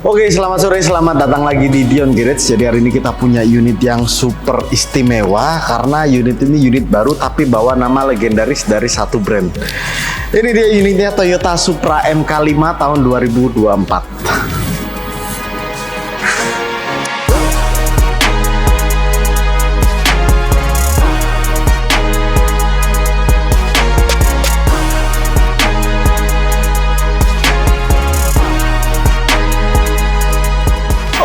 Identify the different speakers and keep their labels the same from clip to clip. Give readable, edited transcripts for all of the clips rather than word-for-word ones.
Speaker 1: Oke, selamat sore, selamat datang lagi di Dion Garage. Jadi hari ini kita punya unit yang super istimewa karena unit ini unit baru tapi bawa nama legendaris dari satu brand. Ini dia unitnya Toyota Supra MK5 tahun 2024.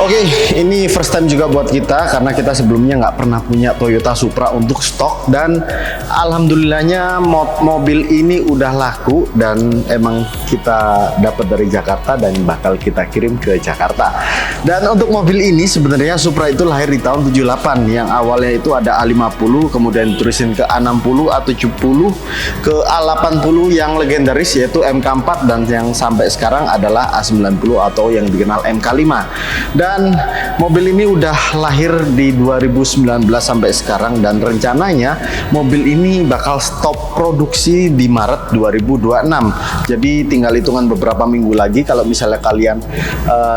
Speaker 1: Oke, ini first time juga buat kita karena kita sebelumnya nggak pernah punya Toyota Supra untuk stok dan alhamdulillahnya mobil ini udah laku dan emang kita dapat dari Jakarta dan bakal kita kirim ke Jakarta. Dan untuk mobil ini sebenarnya Supra itu lahir di tahun 78 yang awalnya itu ada A50 kemudian diterusin ke A60, A70, ke A80 yang legendaris yaitu MK4 dan yang sampai sekarang adalah A90 atau yang dikenal MK5. Dan mobil ini udah lahir di 2019 sampai sekarang dan rencananya mobil ini bakal stop produksi di Maret 2026. Jadi tinggal hitungan beberapa minggu lagi kalau misalnya kalian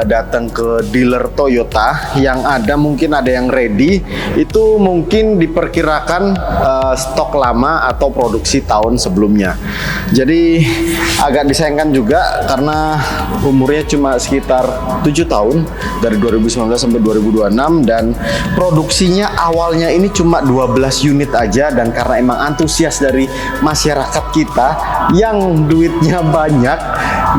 Speaker 1: datang ke dealer Toyota yang ada mungkin ada yang ready itu mungkin diperkirakan stok lama atau produksi tahun sebelumnya. Jadi agak disayangkan juga karena umurnya cuma sekitar 7 tahun dari 2019 sampai 2026 dan produksinya awalnya ini cuma 12 unit aja dan karena emang antusias dari masyarakat kita yang duitnya banyak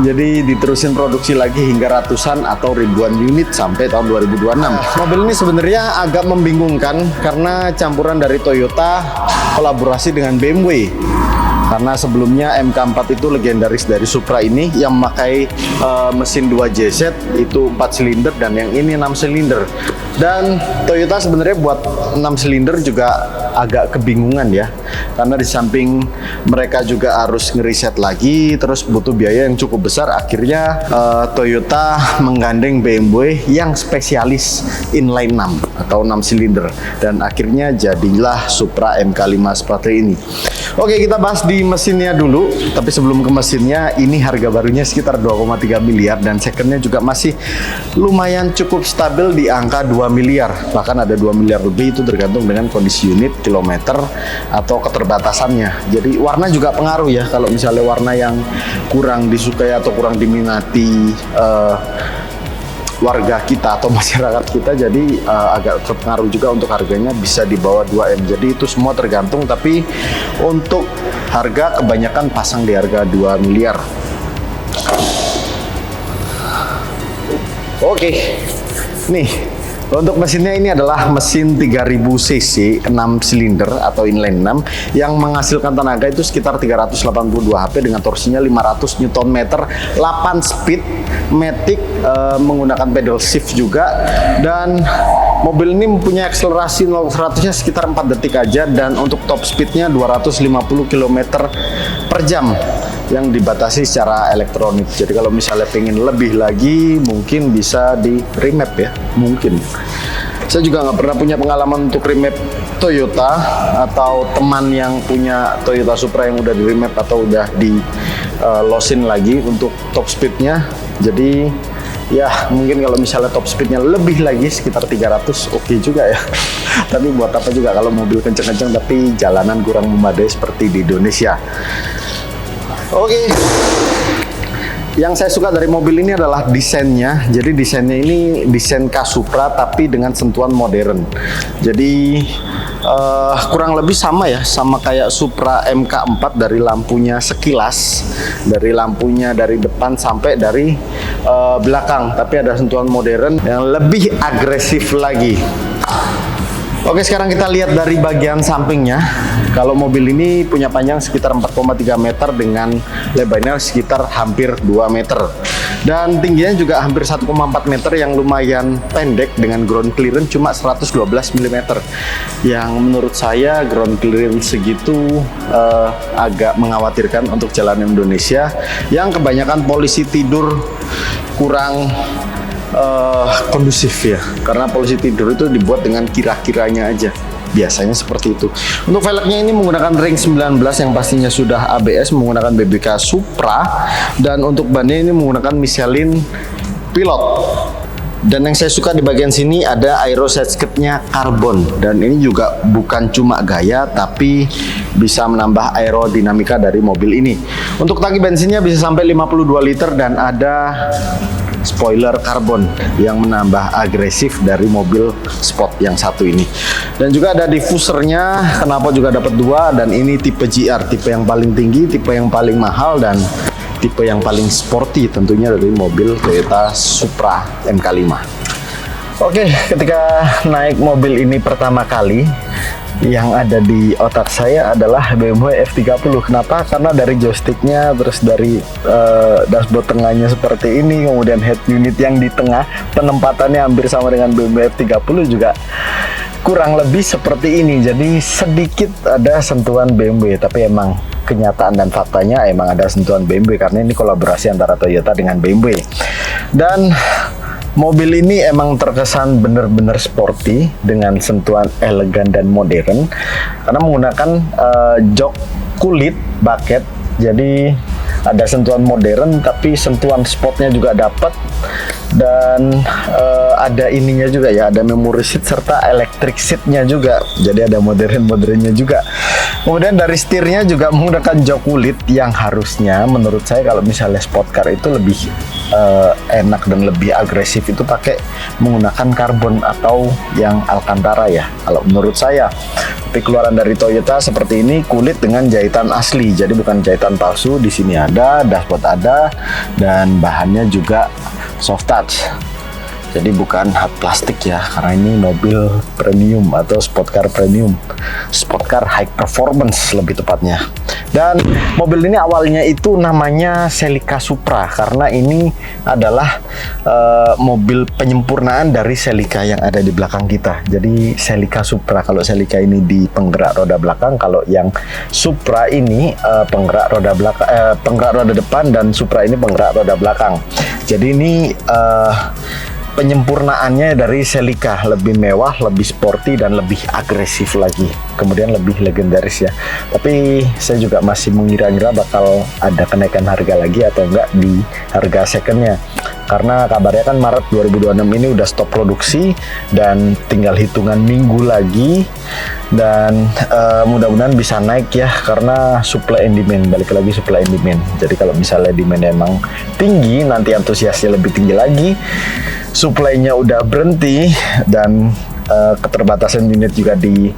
Speaker 1: jadi diterusin produksi lagi hingga ratusan atau ribuan unit sampai tahun 2026. Mobil ini sebenarnya agak membingungkan karena campuran dari Toyota kolaborasi dengan BMW. Karena sebelumnya MK4 itu legendaris dari Supra ini yang memakai mesin 2JZ itu 4 silinder dan yang ini 6 silinder. Dan Toyota sebenarnya buat 6 silinder juga agak kebingungan ya. Karena di samping mereka juga harus ngeriset lagi terus butuh biaya yang cukup besar. Akhirnya Toyota menggandeng BMW yang spesialis inline 6 atau 6 silinder dan akhirnya jadilah Supra MK5 seperti ini. Oke, kita bahas di mesinnya dulu, tapi sebelum ke mesinnya, ini harga barunya sekitar 2,3 miliar dan secondnya juga masih lumayan cukup stabil di angka 2 miliar, bahkan ada 2 miliar lebih itu tergantung dengan kondisi unit, kilometer, atau keterbatasannya. Jadi warna juga pengaruh ya, kalau misalnya warna yang kurang disukai atau kurang diminati warga kita atau masyarakat kita jadi agak terpengaruh juga untuk harganya bisa di bawah 2M. Jadi itu semua tergantung tapi untuk harga kebanyakan pasang di harga 2 miliar. Oke. Nih, untuk mesinnya ini adalah mesin 3000 cc 6 silinder atau inline 6 yang menghasilkan tenaga itu sekitar 382 HP dengan torsinya 500 Nm, 8 speed, matic, menggunakan pedal shift juga dan mobil ini mempunyai akselerasi 0-100-nya sekitar 4 detik aja dan untuk top speednya 250 km per jam yang dibatasi secara elektronik. Jadi kalau misalnya pengen lebih lagi mungkin bisa di remap ya, mungkin. Saya juga nggak pernah punya pengalaman untuk remap Toyota atau teman yang punya Toyota Supra yang udah di remap atau udah di losin lagi untuk top speednya. Jadi ya mungkin kalau misalnya top speednya lebih lagi sekitar 300 oke juga ya. Tapi buat apa juga kalau mobil kenceng-kenceng tapi jalanan kurang memadai seperti di Indonesia. Oke. Yang saya suka dari mobil ini adalah desainnya. Jadi desainnya ini desain khas Supra tapi dengan sentuhan modern. Jadi kurang lebih sama ya, sama kayak Supra MK4 dari lampunya sekilas, dari lampunya dari depan sampai dari belakang. Tapi ada sentuhan modern yang lebih agresif lagi. Oke, sekarang kita lihat dari bagian sampingnya. Kalau mobil ini punya panjang sekitar 4,3 meter dengan lebarnya sekitar hampir 2 meter. Dan tingginya juga hampir 1,4 meter yang lumayan pendek dengan ground clearance cuma 112 mm. Yang menurut saya ground clearance segitu agak mengkhawatirkan untuk jalanan Indonesia yang kebanyakan polisi tidur kurang kondusif ya, karena polisi tidur itu dibuat dengan kira-kiranya aja. Biasanya seperti itu. Untuk velgnya ini menggunakan ring 19 yang pastinya sudah ABS, menggunakan BBK Supra, dan untuk bannya ini menggunakan Michelin pilot. Dan yang saya suka di bagian sini ada aero sideskipnya karbon, dan ini juga bukan cuma gaya tapi bisa menambah aerodinamika dari mobil ini. Untuk tangki bensinnya bisa sampai 52 liter dan ada spoiler karbon yang menambah agresif dari mobil sport yang satu ini. Dan juga ada diffusernya, kenapa juga dapat dua, dan ini tipe GR, tipe yang paling tinggi, tipe yang paling mahal, dan tipe yang paling sporty tentunya dari mobil Toyota Supra MK5. Oke, ketika naik mobil ini pertama kali, yang ada di otak saya adalah BMW F30. Kenapa? Karena dari joysticknya, terus dari dashboard tengahnya seperti ini, kemudian head unit yang di tengah, penempatannya hampir sama dengan BMW F30 juga kurang lebih seperti ini. Jadi sedikit ada sentuhan BMW, tapi emang kenyataan dan faktanya emang ada sentuhan BMW karena ini kolaborasi antara Toyota dengan BMW. Dan mobil ini emang terkesan bener-bener sporty dengan sentuhan elegan dan modern karena menggunakan jok kulit bucket. Jadi ada sentuhan modern tapi sentuhan sportnya juga dapat, dan ada ininya juga ya, ada memory seat serta electric seatnya juga, jadi ada modernnya juga. Kemudian dari setirnya juga menggunakan jok kulit yang harusnya menurut saya kalau misalnya sport car itu lebih enak dan lebih agresif itu pakai menggunakan karbon atau yang Alcantara ya kalau menurut saya. Tapi keluaran dari Toyota seperti ini kulit dengan jahitan asli, jadi bukan jahitan palsu. Di sini ada, dashboard ada, dan bahannya juga soft touch. Jadi bukan hard plastik ya, karena ini mobil premium atau sport car premium, sport car high performance lebih tepatnya. Dan mobil ini awalnya itu namanya Celica Supra karena ini adalah mobil penyempurnaan dari Celica yang ada di belakang kita. Jadi Celica Supra, kalau Celica ini di penggerak roda belakang, kalau yang Supra ini penggerak roda belakang, penggerak roda depan, dan Supra ini penggerak roda belakang. Jadi ini penyempurnaannya dari Celica, lebih mewah, lebih sporty, dan lebih agresif lagi, kemudian lebih legendaris ya. Tapi saya juga masih mengira-ngira bakal ada kenaikan harga lagi atau enggak di harga secondnya, karena kabarnya kan Maret 2026 ini udah stop produksi dan tinggal hitungan minggu lagi, dan mudah-mudahan bisa naik ya karena supply and demand, balik lagi supply and demand. Jadi kalau misalnya demand emang tinggi, nanti antusiasnya lebih tinggi lagi, supply-nya udah berhenti, dan keterbatasan unit juga di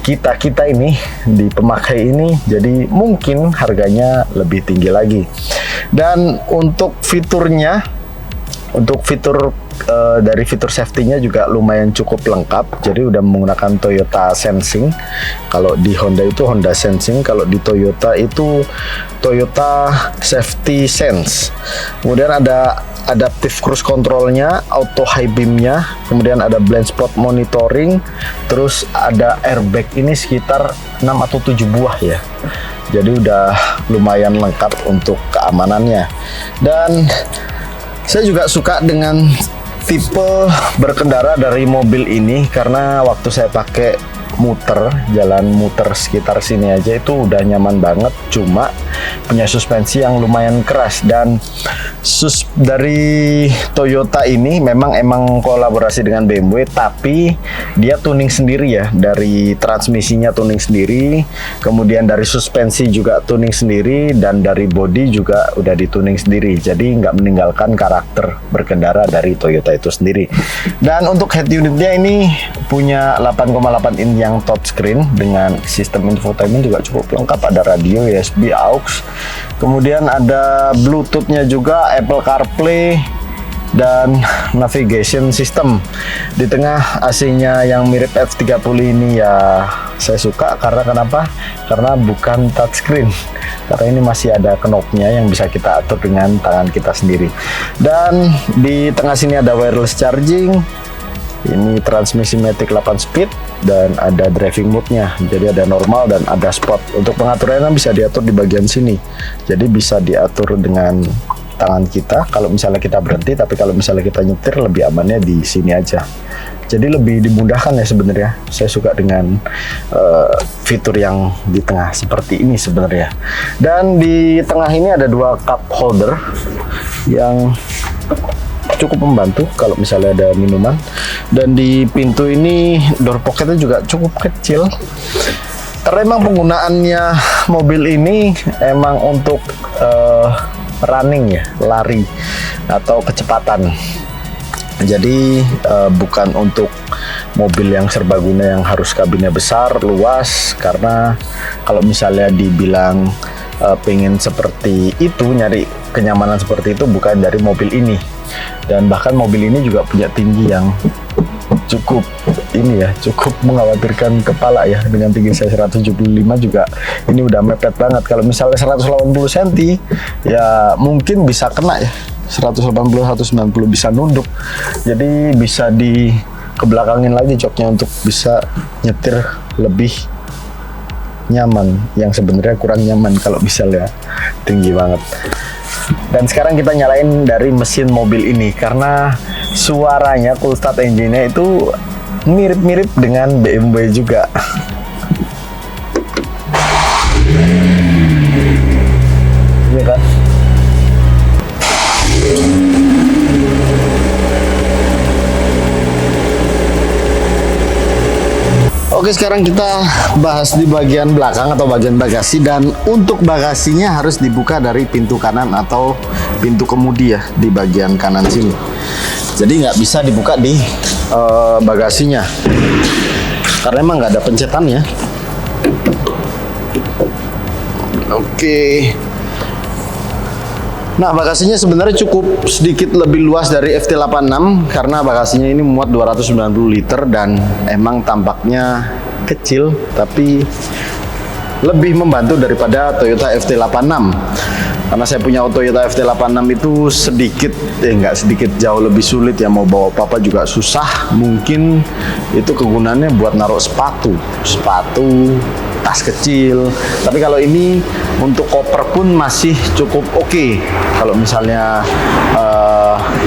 Speaker 1: kita ini, di pemakai ini, jadi mungkin harganya lebih tinggi lagi. Dan untuk fiturnya, untuk fitur dari fitur safety-nya juga lumayan cukup lengkap. Jadi udah menggunakan Toyota Sensing. Kalau di Honda itu Honda Sensing, kalau di Toyota itu Toyota Safety Sense. Kemudian ada adaptive cruise controlnya, auto high beamnya, kemudian ada blind spot monitoring, terus ada airbag ini sekitar 6 atau 7 buah ya. Jadi udah lumayan lengkap untuk keamanannya. Dan saya juga suka dengan tipe berkendara dari mobil ini karena waktu saya pakai jalan muter sekitar sini aja itu udah nyaman banget. Cuma punya suspensi yang lumayan keras, dan dari Toyota ini emang kolaborasi dengan BMW, tapi dia tuning sendiri ya, dari transmisinya tuning sendiri, kemudian dari suspensi juga tuning sendiri, dan dari bodi juga udah dituning sendiri. Jadi nggak meninggalkan karakter berkendara dari Toyota itu sendiri. Dan untuk head unitnya ini punya 8,8 inch yang touchscreen dengan sistem infotainment juga cukup lengkap, ada radio, USB, aux, kemudian ada Bluetooth-nya juga, Apple CarPlay, dan navigation system. Di tengah AC-nya yang mirip F30 ini ya saya suka, karena kenapa? Karena bukan touchscreen, karena ini masih ada knobnya yang bisa kita atur dengan tangan kita sendiri. Dan di tengah sini ada wireless charging. Ini transmisi matic 8 speed dan ada driving mode-nya. Jadi ada normal dan ada sport. Untuk pengaturannya bisa diatur di bagian sini. Jadi bisa diatur dengan tangan kita kalau misalnya kita berhenti, tapi kalau misalnya kita nyetir lebih amannya di sini aja. Jadi lebih dimudahkan ya sebenarnya. Saya suka dengan fitur yang di tengah seperti ini sebenarnya. Dan di tengah ini ada dua cup holder yang cukup membantu kalau misalnya ada minuman. Dan di pintu ini door pocketnya juga cukup kecil. Karena emang penggunaannya mobil ini emang untuk running ya, lari atau kecepatan. Jadi bukan untuk mobil yang serbaguna yang harus kabinnya besar, luas. Karena kalau misalnya dibilang pengen seperti itu, nyari kenyamanan seperti itu, bukan dari mobil ini. Dan bahkan mobil ini juga punya tinggi yang cukup ini ya, cukup mengkhawatirkan kepala ya. Dengan tinggi saya 175 juga ini udah mepet banget. Kalau misalnya 180 cm ya mungkin bisa kena ya, 180-190 bisa nunduk. Jadi bisa di kebelakangin lagi joknya untuk bisa nyetir lebih nyaman, yang sebenarnya kurang nyaman kalau misalnya tinggi banget. Dan sekarang kita nyalain dari mesin mobil ini karena suaranya, cool start engine-nya itu mirip-mirip dengan BMW juga. Iya kan? Oke, sekarang kita bahas di bagian belakang atau bagian bagasi. Dan untuk bagasinya harus dibuka dari pintu kanan atau pintu kemudi ya, di bagian kanan sini. Jadi nggak bisa dibuka di bagasinya karena emang nggak ada pencetannya. Oke. Nah, bagasinya sebenarnya cukup sedikit lebih luas dari FT86 karena bagasinya ini muat 290 liter dan emang tampaknya kecil tapi lebih membantu daripada Toyota FT86. Karena saya punya Toyota FT86 itu nggak sedikit, jauh lebih sulit ya, mau bawa apa-apa juga susah. Mungkin itu kegunaannya buat naruh sepatu, tas kecil. Tapi kalau ini untuk koper pun masih cukup oke. Kalau misalnya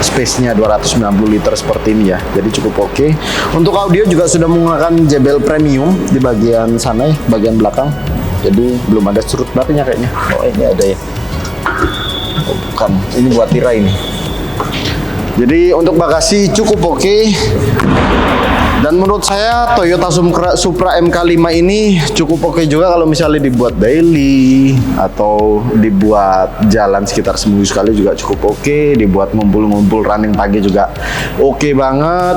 Speaker 1: space-nya 290 liter seperti ini ya, jadi cukup oke. Untuk audio juga sudah menggunakan JBL Premium di bagian sana ya, bagian belakang. Jadi belum ada surut baterainya kayaknya. Oh, ini ada ya. Oh, bukan, ini buat tirai ini. Jadi untuk bagasi cukup oke. Dan menurut saya Toyota Supra MK5 ini cukup oke juga kalau misalnya dibuat daily atau dibuat jalan sekitar seminggu sekali juga cukup oke. Dibuat ngumpul-ngumpul running pagi juga oke banget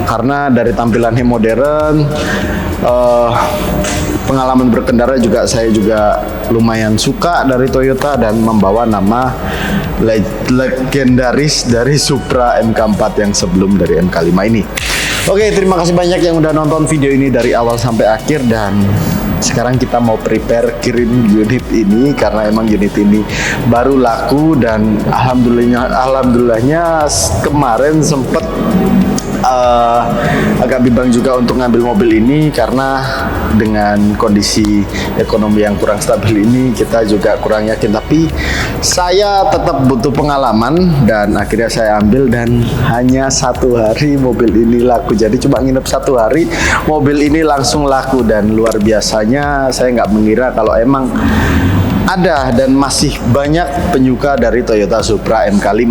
Speaker 1: karena dari tampilannya modern. Pengalaman berkendara juga saya juga lumayan suka dari Toyota dan membawa nama legendaris dari Supra MK4 yang sebelum dari MK5 ini. Oke, terima kasih banyak yang udah nonton video ini dari awal sampai akhir. Dan sekarang kita mau prepare kirim unit ini karena emang unit ini baru laku. Dan alhamdulillahnya kemarin sempet agak bimbang juga untuk ngambil mobil ini karena dengan kondisi ekonomi yang kurang stabil ini kita juga kurang yakin. Tapi saya tetap butuh pengalaman dan akhirnya saya ambil, dan hanya 1 hari mobil ini laku. Jadi cuma nginep 1 hari mobil ini langsung laku, dan luar biasanya saya nggak mengira kalau emang ada dan masih banyak penyuka dari Toyota Supra MK5.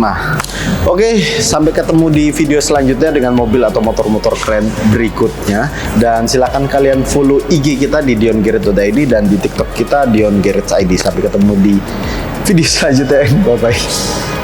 Speaker 1: Oke, sampai ketemu di video selanjutnya dengan mobil atau motor-motor keren berikutnya. Dan silakan kalian follow IG kita di diongarage.id dan di TikTok kita diongarage.id. Sampai ketemu di video selanjutnya. Bye bye.